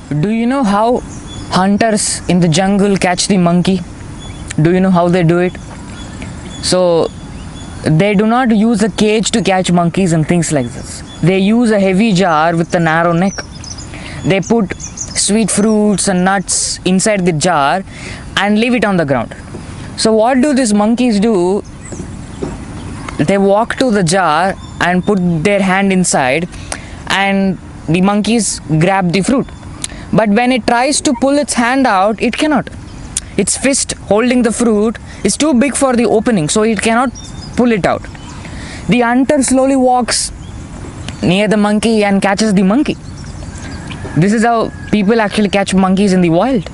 Do you know how hunters in the jungle catch the monkey? Do you know how they do it? So, they do not use a cage to catch monkeys and things like this. They use a heavy jar with a narrow neck. They put sweet fruits and nuts inside the jar and leave it on the ground. So, what do these monkeys do? They walk to the jar and put their hand inside, and the monkeys grab the fruit. But when it tries to pull its hand out, it cannot. Its fist holding the fruit is too big for the opening, so it cannot pull it out. The hunter slowly walks near the monkey and catches the monkey. This is how people actually catch monkeys in the wild.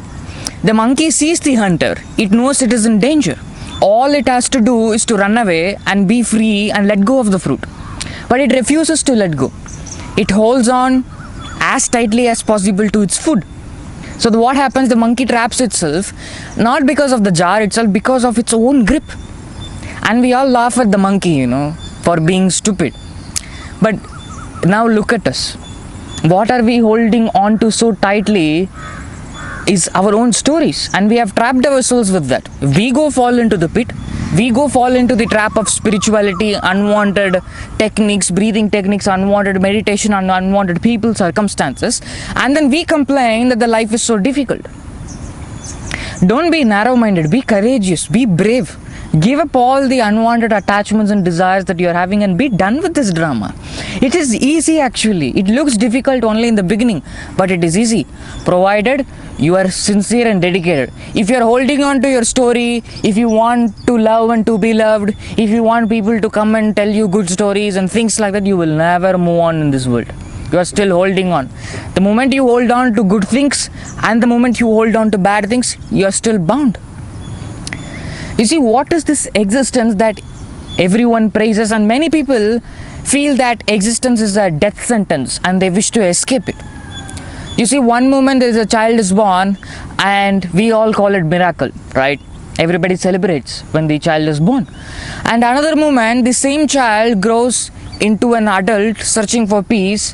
The monkey sees the hunter. It knows it is in danger. All it has to do is to run away and be free and let go of the fruit. But it refuses to let go. It holds on as tightly as possible to its food. So what happens? The monkey traps itself, not because of the jar itself, because of its own grip. And we all laugh at the monkey, for being stupid. But now look at us. What are we holding on to so tightly is our own stories, and we have trapped ourselves with that. We go fall into the pit. We go fall into the trap of spirituality, unwanted techniques, breathing techniques, unwanted meditation, unwanted people, circumstances, and then we complain that the life is so difficult. Don't be narrow-minded. Be courageous. Be brave. Give up all the unwanted attachments and desires that you are having and be done with this drama. It is easy actually. It looks difficult only in the beginning, but it is easy, provided you are sincere and dedicated. If you are holding on to your story, if you want to love and to be loved, if you want people to come and tell you good stories and things like that, you will never move on in this world. You are still holding on. The moment you hold on to good things and the moment you hold on to bad things, you are still bound. You see, what is this existence that everyone praises, and many people feel that existence is a death sentence and they wish to escape it. You see, one moment there is a child is born and we all call it miracle, right? Everybody celebrates when the child is born. And another moment, the same child grows into an adult searching for peace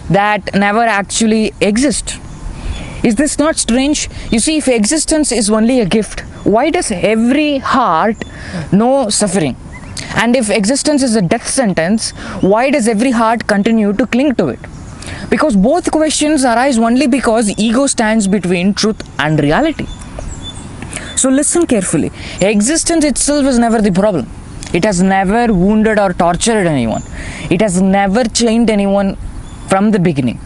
that never actually exists. Is this not strange? You see, if existence is only a gift, why does every heart know suffering? And if existence is a death sentence, why does every heart continue to cling to it? Because both questions arise only because ego stands between truth and reality. So listen carefully. Existence itself is never the problem. It has never wounded or tortured anyone. It has never chained anyone from the beginning.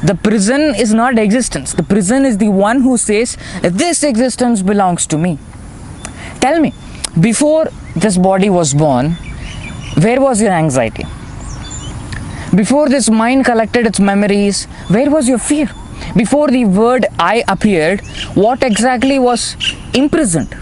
The prison is not existence. The prison is the one who says, this existence belongs to me. Tell me, before this body was born, where was your anxiety? Before this mind collected its memories, where was your fear? Before the word I appeared, what exactly was imprisoned?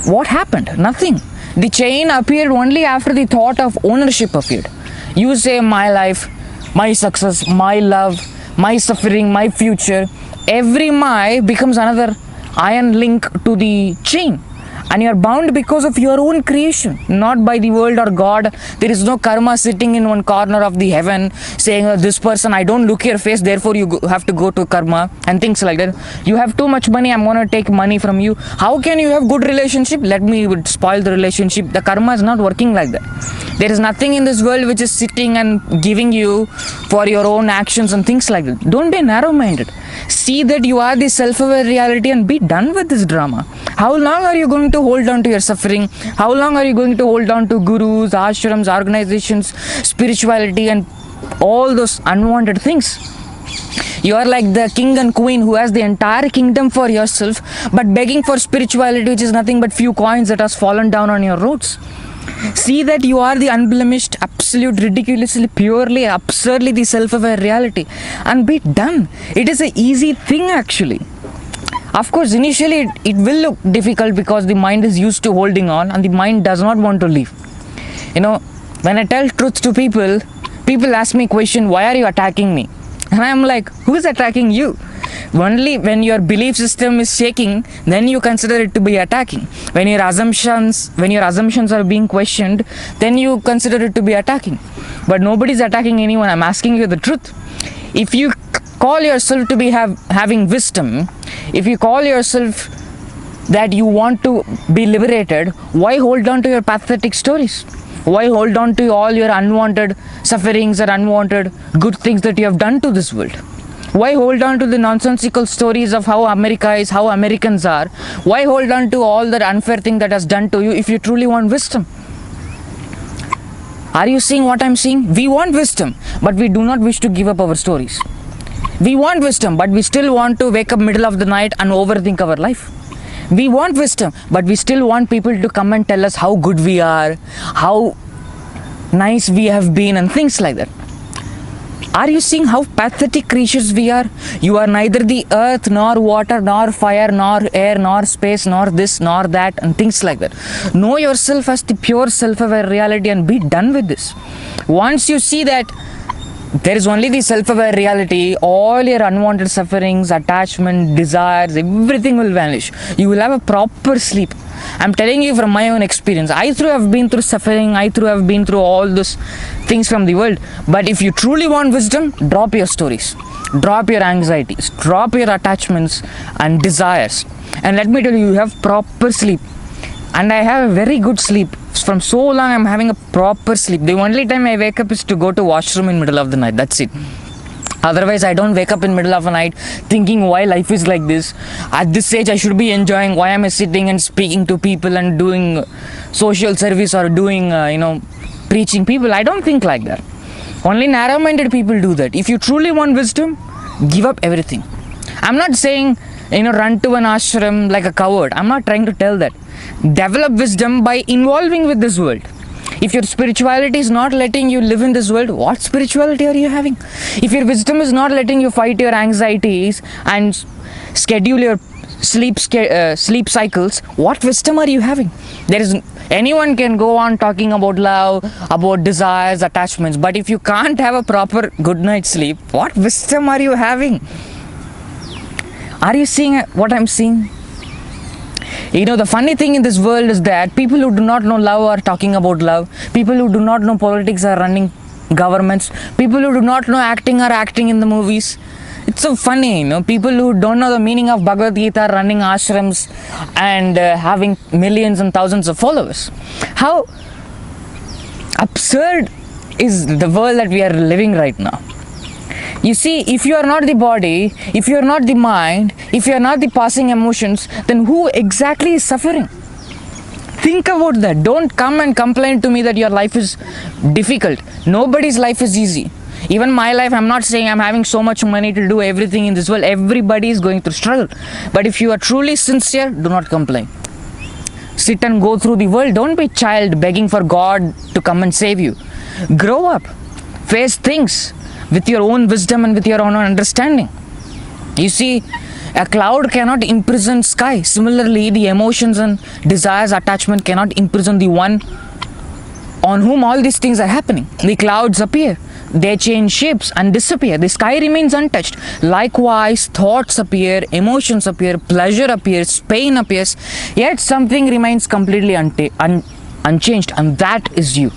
What happened? Nothing. The chain appeared only after the thought of ownership appeared. You say my life, my success, my love, my suffering, my future. Every my becomes another iron link to the chain. And you are bound because of your own creation, not by the world or God. There is no karma sitting in one corner of the heaven saying, this person, I don't look your face, therefore you have to go to karma and things like that. You have too much money, I'm going to take money from you. How can you have good relationship? Let me spoil the relationship. The karma is not working like that. There is nothing in this world which is sitting and giving you for your own actions and things like that. Don't be narrow-minded. See that you are the self-aware reality and be done with this drama. How long are you going to hold on to your suffering? How long are you going to hold on to gurus, ashrams, organizations, spirituality and all those unwanted things? You are like the king and queen who has the entire kingdom for yourself but begging for spirituality which is nothing but few coins that has fallen down on your roads. See that you are the unblemished, absolute, ridiculously, purely, absurdly the self-aware reality and be done. It is an easy thing actually. Of course, initially it will look difficult because the mind is used to holding on and the mind does not want to leave. When I tell truth to people, people ask me question, why are you attacking me? And I'm like, who is attacking you? Only when your belief system is shaking, then you consider it to be attacking. When your assumptions are being questioned, then you consider it to be attacking. But nobody is attacking anyone. I'm asking you the truth. If you call yourself to be having wisdom, if you call yourself that you want to be liberated, why hold on to your pathetic stories? Why hold on to all your unwanted sufferings or unwanted good things that you have done to this world? Why hold on to the nonsensical stories of how America is, how Americans are? Why hold on to all that unfair thing that has done to you if you truly want wisdom? Are you seeing what I'm seeing? We want wisdom, but we do not wish to give up our stories. We want wisdom, but we still want to wake up middle of the night and overthink our life. We want wisdom, but we still want people to come and tell us how good we are, how nice we have been, and things like that. Are you seeing how pathetic creatures we are? You are neither the earth, nor water, nor fire, nor air, nor space, nor this, nor that, and things like that. Know yourself as the pure self-aware reality and be done with this. Once you see that there is only the self-aware reality, all your unwanted sufferings, attachment, desires, everything will vanish. You will have a proper sleep. I'm telling you from my own experience. I too have been through suffering. I too have been through all those things from the world. But if you truly want wisdom, drop your stories. Drop your anxieties. Drop your attachments and desires. And let me tell you, you have proper sleep. And I have a very good sleep. From so long, I'm having a proper sleep. The only time I wake up is to go to washroom in middle of the night. That's it. Otherwise, I don't wake up in middle of the night thinking why life is like this. At this age, I should be enjoying. Why am I sitting and speaking to people and doing social service or doing, preaching people? I don't think like that. Only narrow-minded people do that. If you truly want wisdom, give up everything. I'm not saying, run to an ashram like a coward. I'm not trying to tell that. Develop wisdom by involving with this world. If your spirituality is not letting you live in this world, what spirituality are you having? If your wisdom is not letting you fight your anxieties and schedule your sleep cycles, what wisdom are you having? Anyone can go on talking about love, about desires, attachments, but if you can't have a proper good night's sleep, what wisdom are you having? Are you seeing what I'm seeing? The funny thing in this world is that people who do not know love are talking about love. People who do not know politics are running governments. People who do not know acting are acting in the movies. It's so funny, people who don't know the meaning of Bhagavad Gita are running ashrams and having millions and thousands of followers. How absurd is the world that we are living right now? You see, if you are not the body, if you are not the mind, if you are not the passing emotions, then who exactly is suffering? Think about that. Don't come and complain to me that your life is difficult. Nobody's life is easy. Even my life, I'm not saying I'm having so much money to do everything in this world. Everybody is going through struggle. But if you are truly sincere, do not complain. Sit and go through the world. Don't be a child begging for God to come and save you. Grow up. Face things with your own wisdom and with your own understanding. You see, a cloud cannot imprison sky. Similarly, the emotions and desires, attachment cannot imprison the one on whom all these things are happening. The clouds appear, they change shapes and disappear. The sky remains untouched. Likewise, thoughts appear, emotions appear, pleasure appears, pain appears, yet something remains completely unchanged, and that is you.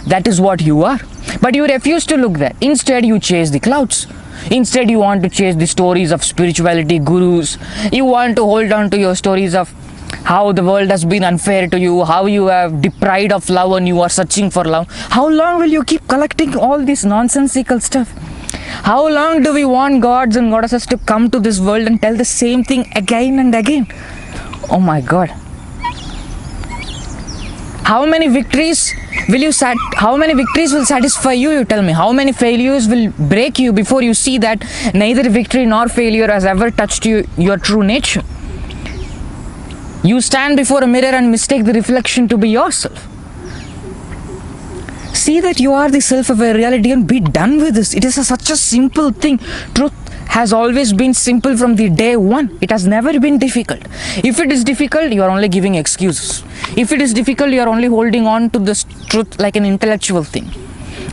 That is what you are. But you refuse to look there. Instead, you chase the clouds. Instead, you want to chase the stories of spirituality gurus. You want to hold on to your stories of how the world has been unfair to you, how you have deprived of love and you are searching for love. How long will you keep collecting all this nonsensical stuff? How long do we want gods and goddesses to come to this world and tell the same thing again and again? Oh my God. How many victories will satisfy you? You tell me. How many failures will break you before you see that neither victory nor failure has ever touched your true nature? You stand before a mirror and mistake the reflection to be yourself. See that you are the self-aware reality and be done with this. It is such a simple thing. Truth has always been simple from the day one. It has never been difficult. If it is difficult, you are only giving excuses. If it is difficult, you are only holding on to this truth like an intellectual thing.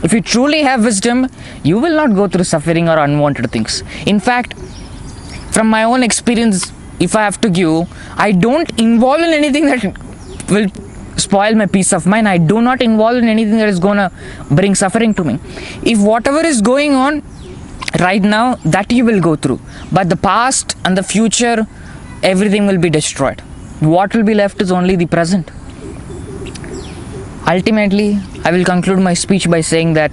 If you truly have wisdom, you will not go through suffering or unwanted things. In fact, from my own experience, if I have to give, I don't involve in anything that will spoil my peace of mind. I do not involve in anything that is going to bring suffering to me. If whatever is going on, right now, that you will go through. But the past and the future, everything will be destroyed. What will be left is only the present. Ultimately, I will conclude my speech by saying that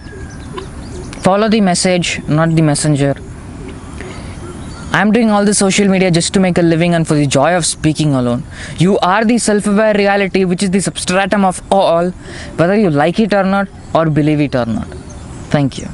follow the message, not the messenger. I'm doing all the social media just to make a living and for the joy of speaking alone. You are the self-aware reality, which is the substratum of all, whether you like it or not or believe it or not. Thank you.